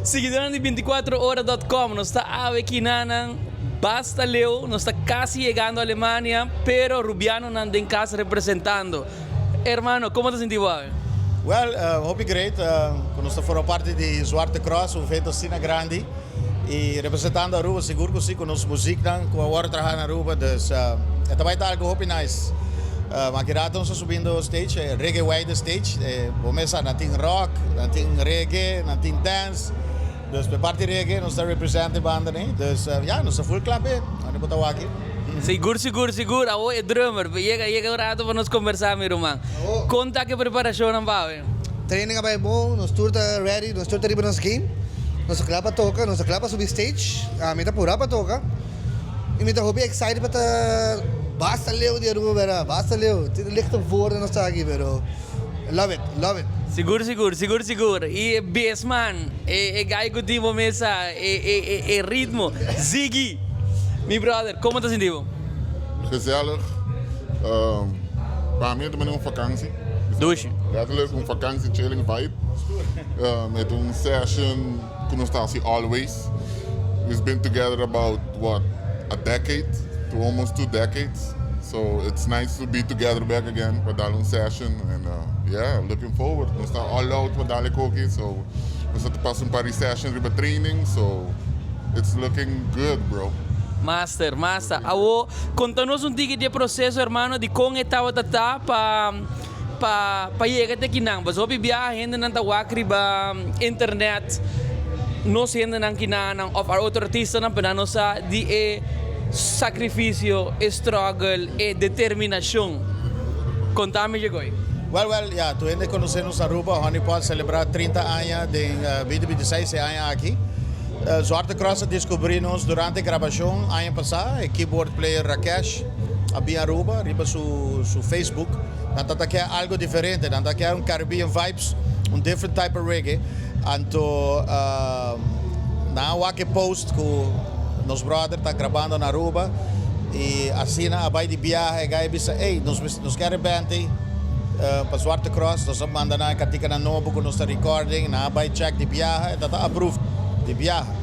Seguidores de 24horas.com, nos está ave kinanang Basta Leo, nos está casi llegando a Alemania, pero Rubiano anda en casa representando. Hermano, ¿cómo te sentís, ave? Well, hope great. Nós foram parte de Zwarte Cross, evento assim grande. E representando a Aruba, seguro que sim, com nossa música, com a hora trabalhar na Aruba. Dus, vai estar algo hope nice. Makirata nós subindo o stage, reggae wide stage. Começa na tem rock, na tem reggae, na tem dance. Dus bij parte reggae, nós está representando banda, né? Dus, ja, nós full club, Ano botar aqui. Seguro. Ako é drummer. Chega o rato para nós conversar, meu irmão. Conta que preparação não vai. Training é bom, nós tour tá ready, nós tour tá riba nos game. Nós clapa toca, nós clapa subir stage. A meta pura para toca. E meta hobby excited para basta leu de Aruba, basta leu. Tem licht op woorden nós tá aqui, pero love it. Seguro. E Bassman, gai que tipo mesa, ritmo. Ziggy, meu brother, como tá sentindo? Gezellig. Para mim também é uma vakantie. Douche. Letterlijk een vakantie, chilling vibe. Met een session, kunnen we staan always. We've been together about a decade, to almost 2 decades. So it's nice to be together back again for that session. And looking forward. We staan all out voor dadelijk ook. So we zitten pas een paar sessions voor training. So it's looking good, bro. Master. Awo, contanos un ticket de proceso, hermano, de con estaba tata pa llegar até kinang. Mas obi biyahe ainda nang tawakri ba internet. Nos ainda nang kinang of our outro artista nang penano sa di sacrifício, struggle e determinação. Contame, Jegoy. Well, ja, tu ainda conhecemos Aruba, onde pode celebrar 30 anos de 2026 anos aqui. Zwarte Cross descobrimos durante a gravação ano passado, o keyboard player Rakesh, havia Aruba, riba su Facebook. Nanta quer algo diferente, nanta quer Caribbean vibes, different type of reggae. Anto, na wake post que nos brother tá gravando na Aruba e assim na abai de viagem, gai bisa, nos querem band para Zwarte Cross, nós manda na katika na novo com nossa recording, na abai check de viagem, tá approved de viagem.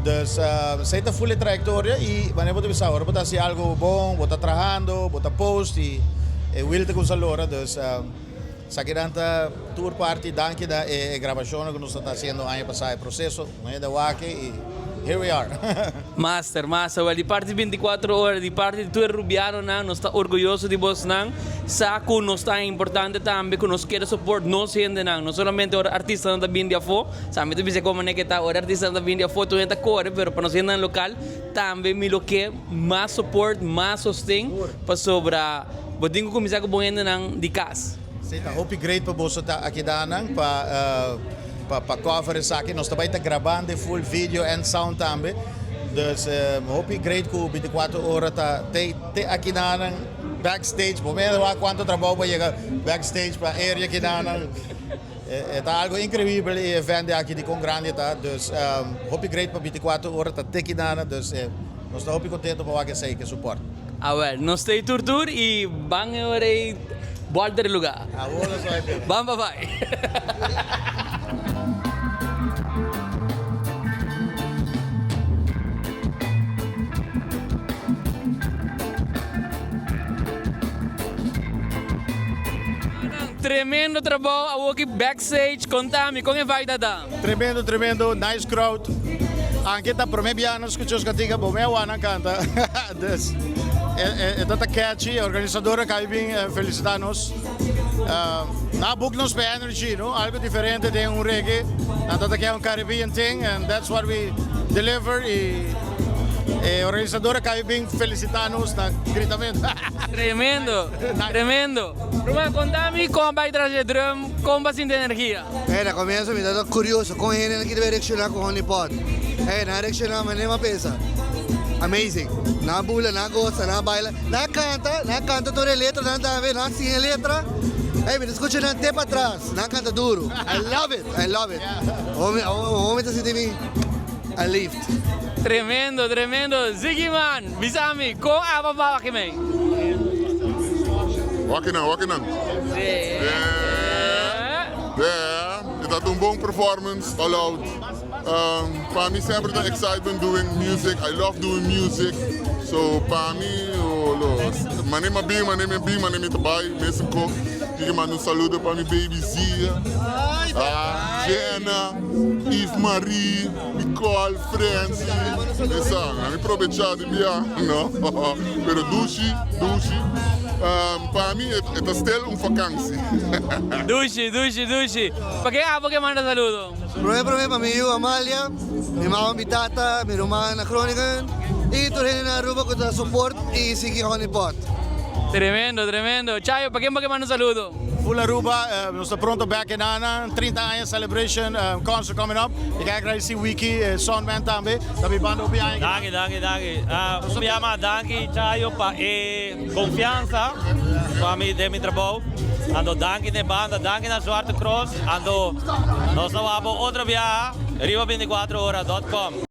Dus zij está full trajectória e wanneer we bisa, ora botar se algo bom, botar trabajando, botar post e will te com salora, dus sakiranta tour party, danke da gravação que nós está fazendo ano passado, processo, né da wake e here we are. Master, well, de parte de 24 horas, de parte de tu Rubiano, nós está orgulhoso de vos, saco nos está importante também, que nos quer support, nós ainda não somente o artista não está vindo a fo, sabe, tu bisa como que está, o artista não está vindo a fo, tu ainda corre, pero para nós ainda no local, também me lo que mais support, mais sostém, para sobra, botinho começar com bom ainda não de casa. Sim, tá, hope great para você tá aqui danang para cover isso aqui, nós também tá gravando full video and sound também. Dus hope great que 24 horas tá aqui danang backstage, por menos quanto trabalho para chegar backstage para area aqui danang. Tá algo incrível e evento aqui de com grande tá. Dus hope great para 24 horas tá aqui danang, dus nós tá hope contento para que sei que suporte. Well, nós stay tour e bang ore Walter lugar. Vamos, vai. Tremendo trabalho aqui backstage. Contame, como vai dar? Tremendo, nice crowd. Anche tá promebianos que os cantiga bom, eu ana canta. Dus é catchy, a organizadora Caibin felicitar-nos. Na book nos para energy, no? Algo diferente de reggae. Nada que é Caribbean thing, and that's what we deliver. E a organizadora Caibin felicitar-nos na gritamento. Tremendo. Roma, contame como vai trazer drum, como vai sentir energia. Na começo me dá curioso, como é que deve reaccionar com o Honeypot. Na reaccionar, mas nem uma peça. Amazing. Na bula, na gosta, na baila, na canta toda a letra, na sim a letra. Me escuta na tempo atrás, na canta duro. I love it. Homem tá sentindo a lift. Tremendo. Ziggy man, bisami, com a babá aqui meio. Walking on. Yeah. It had een bom performance, all out. Para mí siempre the excitement doing music. I love doing music. So para mí, manema bem, manema trabalho, mesmo com. Eu mando um saludo para minha baby Zia, Jenna, Eve Marie, Nicole, Francie. Essa, a mim aproveitar de viajar, não? Pero Dushi. Para mim é stel vakantie. Dushi. ¿Para qué hago que manda saludo? Prome para mi Amalia, mi mama mi tata, mi romana Kroniken. Y tú eres en Aruba con tu support y sigue Honeypot. Tremendo. Chayo, ¿para qué manda saludo? Full Aruba, we staan pronto back in Ana. 30 anos celebration, concert coming up. Ik kijk naar die wiki, Soundman também. Dat we band op je eigen. Danke. Me llama Danke, Chayo, pa confianza para mí de mi trabajo. Ando Danke de banda, Danke na Zwarte Cross. Ando, nós vamos outro viaje, Riva24horas.com.